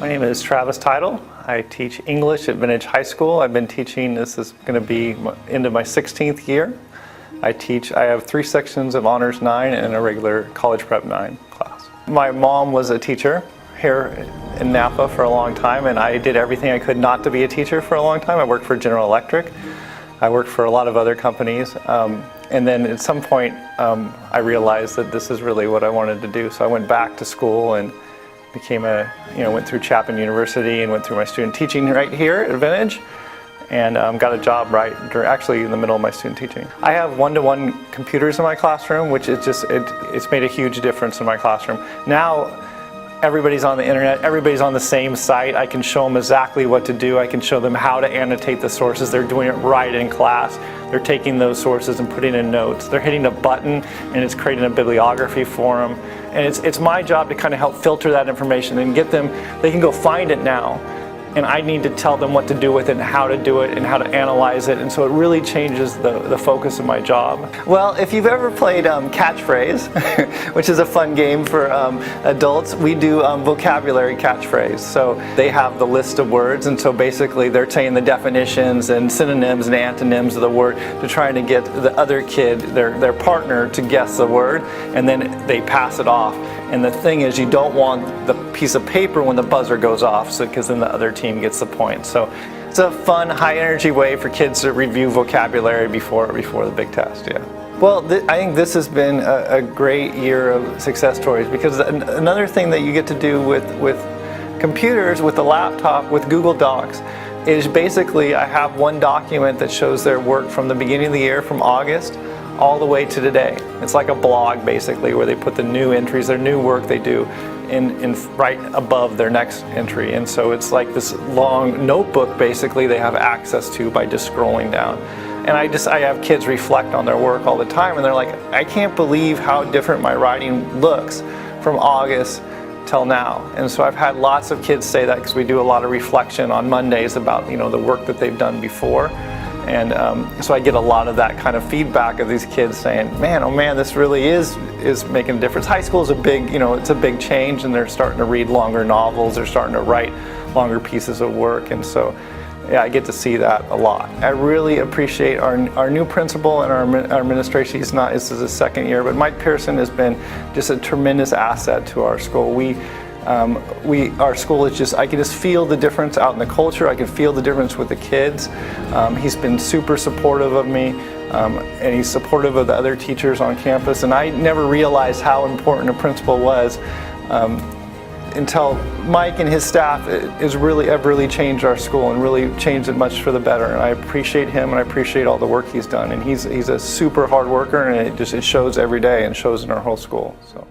My name is Travis Teitel. I teach English at Vintage High School. I've been teaching, this is going to be into my 16th year. I have 3 sections of Honors 9 and a regular College Prep 9 class. My mom was a teacher here in Napa for a long time, and I did everything I could not to be a teacher for a long time. I worked for General Electric. I worked for a lot of other companies. And then at some point, I realized that this is really what I wanted to do. So I went back to school and went through Chapman University and went through my student teaching right here at Vintage, and got a job actually in the middle of my student teaching. I have one-to-one computers in my classroom, which is it's made a huge difference in my classroom. Now everybody's on the internet, everybody's on the same site. I can show them exactly what to do. I can show them how to annotate the sources. They're doing it right in class. They're taking those sources and putting in notes. They're hitting a button and it's creating a bibliography for them. And it's my job to kind of help filter that information and get them, they can go find it now. And I need to tell them what to do with it and how to do it and how to analyze it. And so it really changes the focus of my job. Well, if you've ever played catchphrase, which is a fun game for adults, we do vocabulary catchphrase. So they have the list of words, and so basically they're saying the definitions and synonyms and antonyms of the word to try to get the other kid, their partner, to guess the word, and then they pass it off. And the thing is, you don't want the piece of paper when the buzzer goes off, because then the other team gets the point. So it's a fun, high-energy way for kids to review vocabulary before the big test. Yeah. Well, I think this has been a great year of success stories, because another thing that you get to do with computers, with the laptop, with Google Docs, is basically I have one document that shows their work from the beginning of the year, from August, all the way to today. It's like a blog basically, where they put the new entries, their new work they do in right above their next entry. And so it's like this long notebook basically they have access to by just scrolling down. And I have kids reflect on their work all the time, and they're like, I can't believe how different my writing looks from August till now. And so I've had lots of kids say that, because we do a lot of reflection on Mondays about the work that they've done before. And so I get a lot of that kind of feedback of these kids saying, man, oh man, this really is making a difference. High school is a big, it's a big change, and they're starting to read longer novels, they're starting to write longer pieces of work. And so, yeah, I get to see that a lot. I really appreciate our new principal and our administration. This is his 2nd year, but Mike Pearson has been just a tremendous asset to our school. Our school is just, I can just feel the difference out in the culture. I can feel the difference with the kids. He's been super supportive of me, and he's supportive of the other teachers on campus. And I never realized how important a principal was until Mike and his staff have really changed our school and really changed it much for the better. And I appreciate him, and I appreciate all the work he's done. And he's a super hard worker, and it shows every day and shows in our whole school. So.